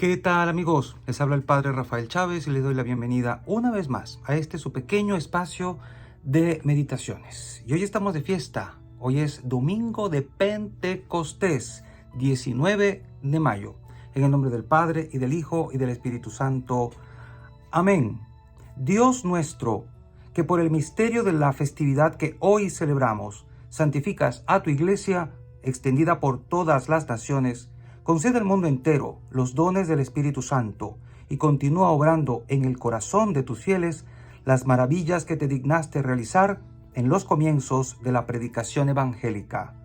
¿Qué tal, amigos? Les habla el Padre Rafael Chávez y les doy la bienvenida una vez más a este su pequeño espacio de meditaciones. Y hoy estamos de fiesta. Hoy es domingo de Pentecostés, 19 de mayo. En el nombre del Padre y del Hijo y del Espíritu Santo. Amén. Dios nuestro, que por el misterio de la festividad que hoy celebramos, santificas a tu iglesia, extendida por todas las naciones, concede al mundo entero los dones del Espíritu Santo y continúa obrando en el corazón de tus fieles las maravillas que te dignaste realizar en los comienzos de la predicación evangélica.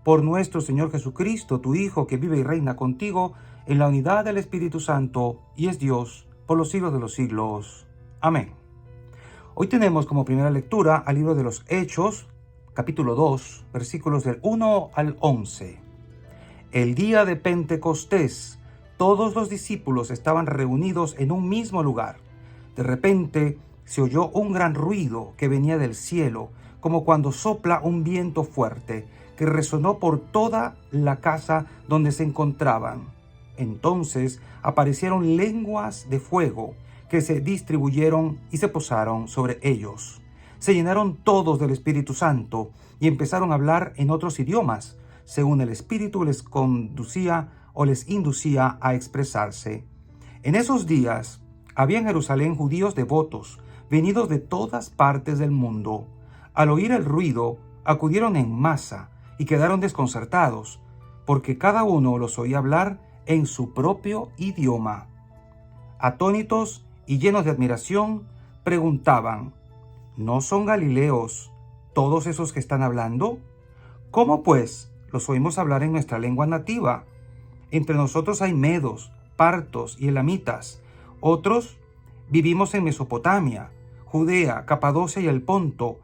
Por nuestro Señor Jesucristo, tu Hijo, que vive y reina contigo en la unidad del Espíritu Santo y es Dios por los siglos de los siglos. Amén. Hoy tenemos como primera lectura al libro de los Hechos, capítulo 2, versículos del 1 al 11. El día de Pentecostés, todos los discípulos estaban reunidos en un mismo lugar. De repente se oyó un gran ruido que venía del cielo, como cuando sopla un viento fuerte, que resonó por toda la casa donde se encontraban. Entonces aparecieron lenguas de fuego que se distribuyeron y se posaron sobre ellos. Se llenaron todos del Espíritu Santo y empezaron a hablar en otros idiomas, según el Espíritu les conducía o les inducía a expresarse. En esos días había en Jerusalén judíos devotos, venidos de todas partes del mundo. Al oír el ruido, acudieron en masa y quedaron desconcertados, porque cada uno los oía hablar en su propio idioma. Atónitos y llenos de admiración, preguntaban: ¿no son galileos todos esos que están hablando? ¿Cómo pues los oímos hablar en nuestra lengua nativa? Entre nosotros hay medos, partos y elamitas. Otros vivimos en Mesopotamia, Judea, Capadocia y el Ponto,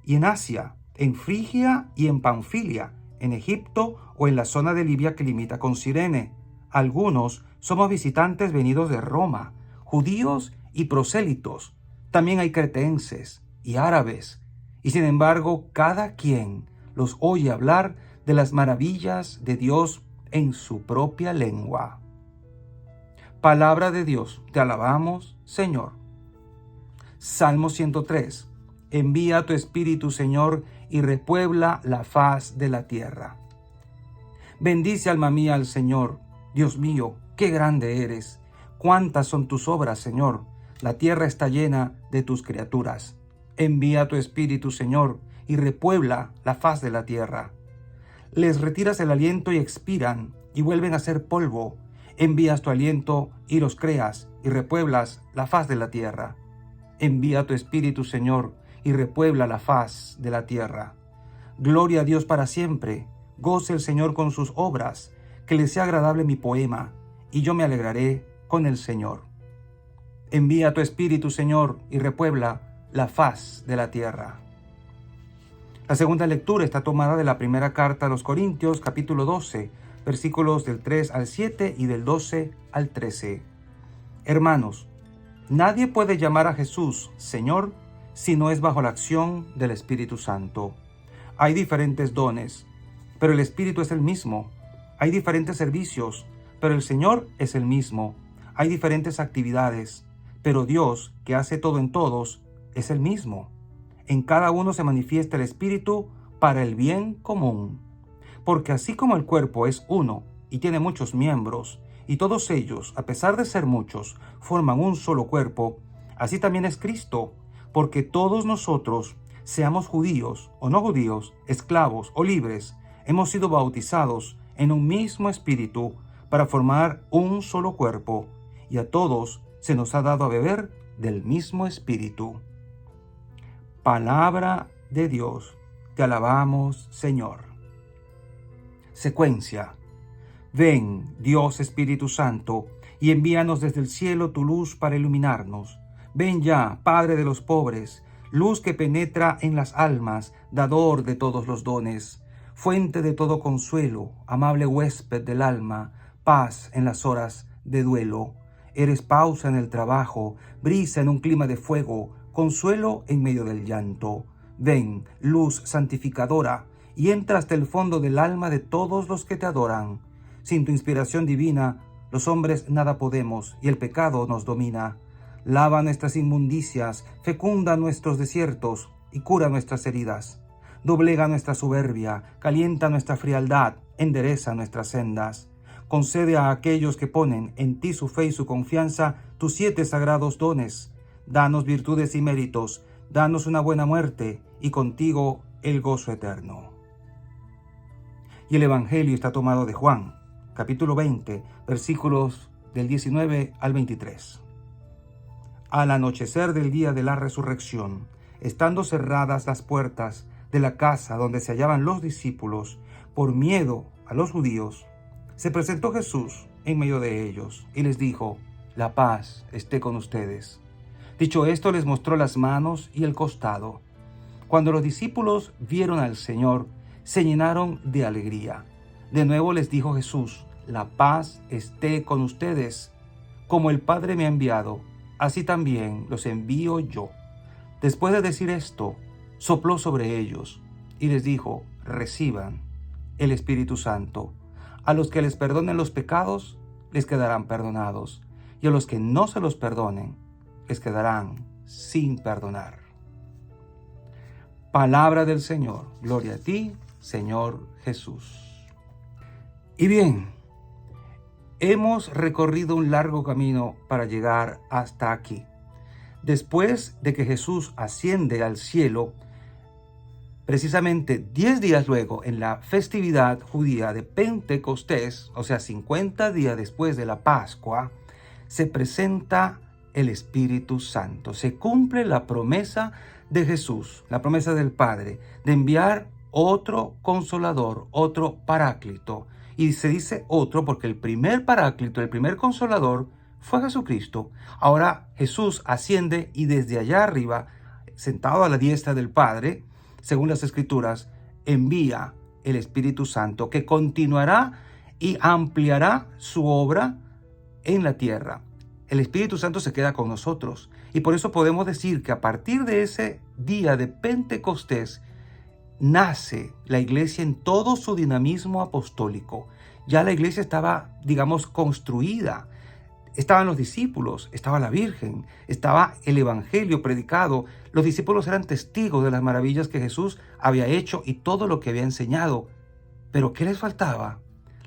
y en Asia, en Frigia y en Panfilia, en Egipto o en la zona de Libia que limita con Cirene. Algunos somos visitantes venidos de Roma, judíos y prosélitos. También hay cretenses y árabes. Y sin embargo, cada quien los oye hablar de las maravillas de Dios en su propia lengua. Palabra de Dios, te alabamos, Señor. Salmo 103. Envía tu Espíritu, Señor, y repuebla la faz de la tierra. Bendice, alma mía, al Señor. Dios mío, qué grande eres. Cuántas son tus obras, Señor. La tierra está llena de tus criaturas. Envía tu Espíritu, Señor, y repuebla la faz de la tierra. Les retiras el aliento y expiran, y vuelven a ser polvo. Envías tu aliento y los creas, y repueblas la faz de la tierra. Envía tu Espíritu, Señor, y repuebla la faz de la tierra. Gloria a Dios para siempre. Goce el Señor con sus obras. Que le sea agradable mi poema, y yo me alegraré con el Señor. Envía tu Espíritu, Señor, y repuebla la faz de la tierra. La segunda lectura está tomada de la primera carta a los Corintios, capítulo 12, versículos del 3 al 7 y del 12 al 13. Hermanos, nadie puede llamar a Jesús Señor si no es bajo la acción del Espíritu Santo. Hay diferentes dones, pero el Espíritu es el mismo. Hay diferentes servicios, pero el Señor es el mismo. Hay diferentes actividades, pero Dios, que hace todo en todos, es el mismo. En cada uno se manifiesta el Espíritu para el bien común. Porque así como el cuerpo es uno y tiene muchos miembros, y todos ellos, a pesar de ser muchos, forman un solo cuerpo, así también es Cristo, porque todos nosotros, seamos judíos o no judíos, esclavos o libres, hemos sido bautizados en un mismo Espíritu para formar un solo cuerpo, y a todos se nos ha dado a beber del mismo Espíritu. Palabra de Dios, te alabamos, Señor. Secuencia. Ven, Dios Espíritu Santo, y envíanos desde el cielo tu luz para iluminarnos. Ven ya, Padre de los pobres, luz que penetra en las almas, dador de todos los dones, fuente de todo consuelo, amable huésped del alma, paz en las horas de duelo. Eres pausa en el trabajo, brisa en un clima de fuego, consuelo en medio del llanto. Ven, luz santificadora, y entra hasta el fondo del alma de todos los que te adoran. Sin tu inspiración divina, Los hombres nada podemos y el pecado nos domina. Lava nuestras inmundicias, fecunda nuestros desiertos y cura nuestras heridas. Doblega nuestra soberbia, calienta nuestra frialdad, endereza nuestras sendas. Concede a aquellos que ponen en ti su fe y su confianza tus 7 sagrados dones. Danos virtudes y méritos, danos una buena muerte y contigo el gozo eterno. Y el Evangelio está tomado de Juan, capítulo 20, versículos del 19 al 23. Al anochecer del día de la resurrección, estando cerradas las puertas de la casa donde se hallaban los discípulos, por miedo a los judíos, se presentó Jesús en medio de ellos y les dijo: la paz esté con ustedes. Dicho esto, les mostró las manos y el costado. Cuando los discípulos vieron al Señor, se llenaron de alegría. De nuevo les dijo Jesús: la paz esté con ustedes. Como el Padre me ha enviado, así también los envío yo. Después de decir esto, sopló sobre ellos y les dijo: reciban el Espíritu Santo. A los que les perdonen los pecados, les quedarán perdonados, y a los que no se los perdonen, les quedarán sin perdonar. Palabra del Señor. Gloria a ti, Señor Jesús. Y bien, hemos recorrido un largo camino para llegar hasta aquí. Después de que Jesús asciende al cielo, precisamente 10 días luego, en la festividad judía de Pentecostés, o sea, 50 días después de la Pascua, se presenta el Espíritu Santo. Se cumple la promesa de Jesús, la promesa del Padre, de enviar otro consolador, otro paráclito. Y se dice otro porque el primer paráclito, el primer consolador, fue Jesucristo. Ahora Jesús asciende y desde allá arriba, sentado a la diestra del Padre, según las Escrituras, envía el Espíritu Santo, que continuará y ampliará su obra en la tierra. El Espíritu Santo se queda con nosotros y por eso podemos decir que a partir de ese día de Pentecostés nace la iglesia en todo su dinamismo apostólico. Ya la iglesia estaba, digamos, construida. Estaban los discípulos, estaba la Virgen, estaba el Evangelio predicado. Los discípulos eran testigos de las maravillas que Jesús había hecho y todo lo que había enseñado. ¿Pero qué les faltaba?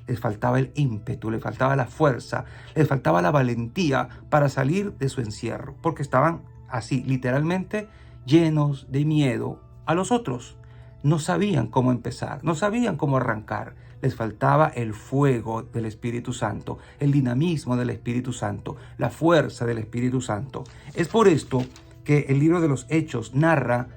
Les faltaba el ímpetu, les faltaba la fuerza, les faltaba la valentía para salir de su encierro, porque estaban así, literalmente, llenos de miedo a los otros. No sabían cómo empezar, no sabían cómo arrancar. Les faltaba el fuego del Espíritu Santo, el dinamismo del Espíritu Santo, la fuerza del Espíritu Santo. Es por esto que el libro de los Hechos narra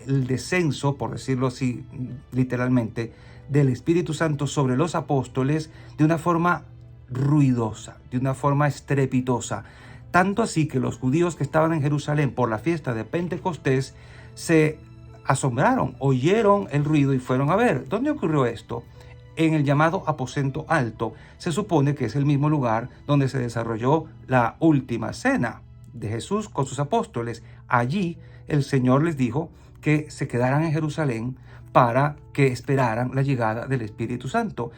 el descenso, por decirlo así literalmente, del Espíritu Santo sobre los apóstoles de una forma ruidosa, de una forma estrepitosa. Tanto así que los judíos que estaban en Jerusalén por la fiesta de Pentecostés se asombraron, oyeron el ruido y fueron a ver. ¿Dónde ocurrió esto? En el llamado aposento alto. Se supone que es el mismo lugar donde se desarrolló la última cena de Jesús con sus apóstoles. Allí el Señor les dijo que se quedaran en Jerusalén para que esperaran la llegada del Espíritu Santo.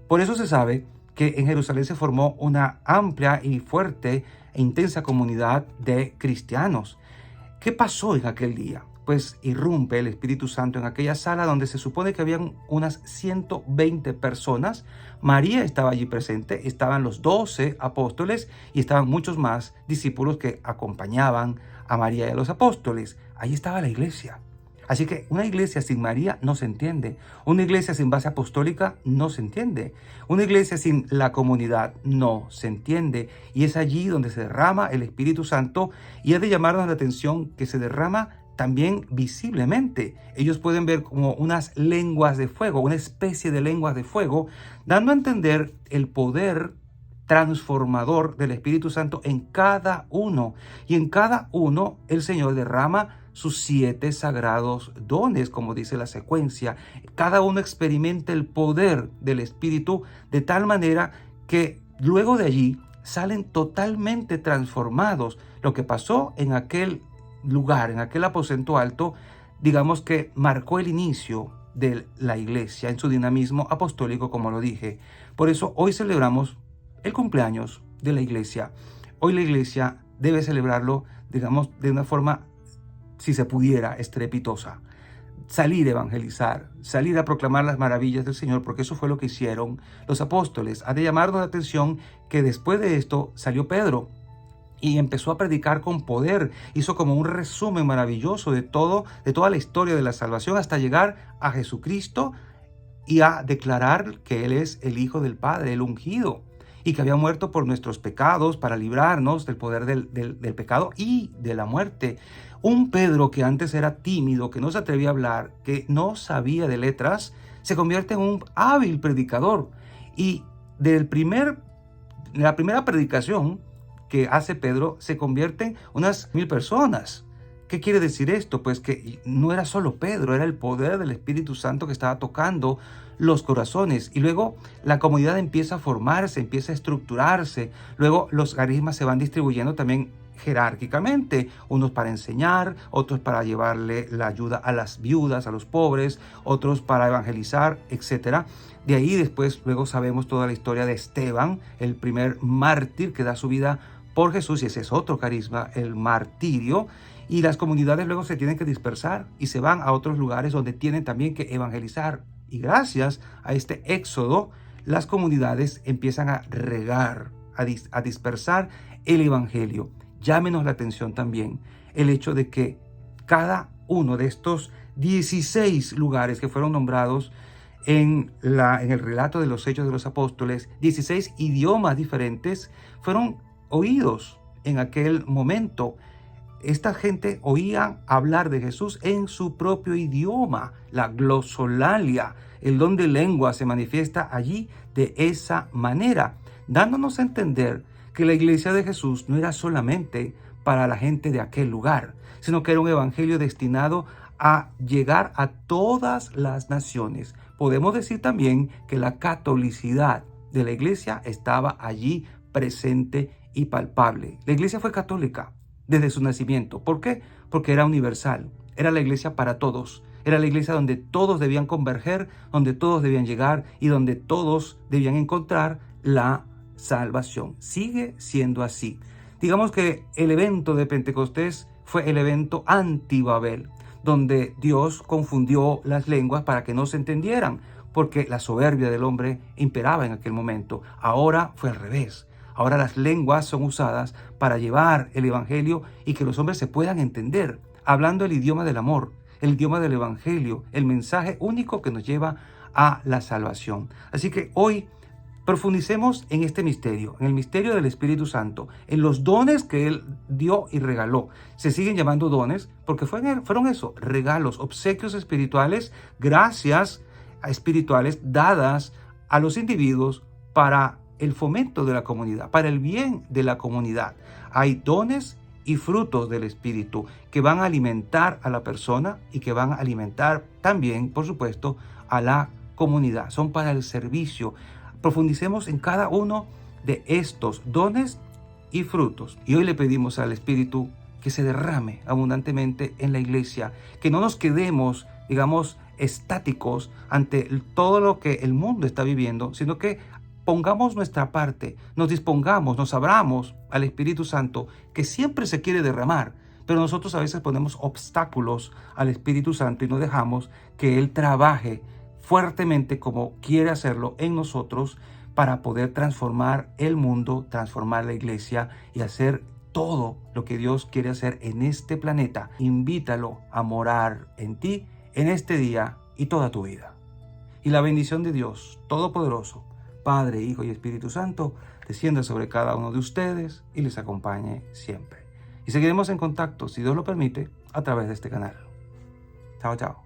Por eso se sabe que en Jerusalén se formó una amplia y fuerte e intensa comunidad de cristianos. ¿Qué pasó en aquel día? Pues irrumpe el Espíritu Santo en aquella sala donde se supone que habían unas 120 personas. María estaba allí presente, estaban los 12 apóstoles y estaban muchos más discípulos que acompañaban a María y a los apóstoles. Ahí estaba la iglesia. Así que una iglesia sin María no se entiende. Una iglesia sin base apostólica no se entiende. Una iglesia sin la comunidad no se entiende. Y es allí donde se derrama el Espíritu Santo y ha de llamarnos la atención que se derrama también visiblemente. Ellos pueden ver como unas lenguas de fuego, una especie de lenguas de fuego, dando a entender el poder transformador del Espíritu Santo en cada uno. Y en cada uno el Señor derrama sus 7 sagrados dones, como dice la secuencia. Cada uno experimenta el poder del Espíritu de tal manera que luego de allí salen totalmente transformados. Lo que pasó en aquel lugar, en aquel aposento alto, digamos que marcó el inicio de la iglesia en su dinamismo apostólico, como lo dije. Por eso hoy celebramos el cumpleaños de la iglesia. Hoy la iglesia debe celebrarlo, digamos, de una forma, si se pudiera, estrepitosa. Salir a evangelizar, salir a proclamar las maravillas del Señor, porque eso fue lo que hicieron los apóstoles. Ha de llamarnos la atención que después de esto salió Pedro y empezó a predicar con poder. Hizo como un resumen maravilloso de toda la historia de la salvación hasta llegar a Jesucristo y a declarar que Él es el Hijo del Padre, el ungido, y que había muerto por nuestros pecados para librarnos del poder del pecado y de la muerte. Un Pedro que antes era tímido, que no se atrevía a hablar, que no sabía de letras, se convierte en un hábil predicador. Y de la primera predicación que hace Pedro, se convierten unas 1000 personas. ¿Qué quiere decir esto? Pues que no era solo Pedro, era el poder del Espíritu Santo que estaba tocando los corazones. Y luego la comunidad empieza a formarse, empieza a estructurarse. Luego los carismas se van distribuyendo también jerárquicamente, unos para enseñar, otros para llevarle la ayuda a las viudas, a los pobres, otros para evangelizar, etc. De ahí después, luego sabemos toda la historia de Esteban, el primer mártir que da su vida por Jesús, y ese es otro carisma, el martirio. Y las comunidades luego se tienen que dispersar y se van a otros lugares donde tienen también que evangelizar. Y gracias a este éxodo, las comunidades empiezan a regar, a dispersar el evangelio. Llámenos la atención también el hecho de que cada uno de estos 16 lugares que fueron nombrados en el relato de los Hechos de los Apóstoles, 16 idiomas diferentes fueron oídos en aquel momento. Esta gente oía hablar de Jesús en su propio idioma, la glosolalia. El don de lengua se manifiesta allí de esa manera, dándonos a entender que la iglesia de Jesús no era solamente para la gente de aquel lugar, sino que era un evangelio destinado a llegar a todas las naciones. Podemos decir también que la catolicidad de la iglesia estaba allí presente y palpable. La iglesia fue católica desde su nacimiento. ¿Por qué? Porque era universal, era la iglesia para todos, era la iglesia donde todos debían converger, donde todos debían llegar y donde todos debían encontrar la salvación. Sigue siendo así. Digamos que el evento de Pentecostés fue el evento anti-Babel, donde Dios confundió las lenguas para que no se entendieran, porque la soberbia del hombre imperaba en aquel momento. Ahora fue al revés. Ahora las lenguas son usadas para llevar el evangelio y que los hombres se puedan entender, hablando el idioma del amor, el idioma del evangelio, el mensaje único que nos lleva a la salvación. Así que hoy profundicemos en este misterio, en el misterio del Espíritu Santo, en los dones que Él dio y regaló. Se siguen llamando dones porque fueron eso, regalos, obsequios espirituales, gracias espirituales dadas a los individuos para el fomento de la comunidad, para el bien de la comunidad. Hay dones y frutos del Espíritu que van a alimentar a la persona y que van a alimentar también, por supuesto, a la comunidad. Son para el servicio. Profundicemos en cada uno de estos dones y frutos. Y hoy le pedimos al Espíritu que se derrame abundantemente en la iglesia, que no nos quedemos, digamos, estáticos ante todo lo que el mundo está viviendo, sino que pongamos nuestra parte, nos dispongamos, nos abramos al Espíritu Santo que siempre se quiere derramar, pero nosotros a veces ponemos obstáculos al Espíritu Santo y no dejamos que Él trabaje fuertemente como quiere hacerlo en nosotros para poder transformar el mundo, transformar la iglesia y hacer todo lo que Dios quiere hacer en este planeta. Invítalo a morar en ti en este día y toda tu vida. Y la bendición de Dios Todopoderoso, Padre, Hijo y Espíritu Santo, descienda sobre cada uno de ustedes y les acompañe siempre. Y seguiremos en contacto, si Dios lo permite, a través de este canal. Chao, chao.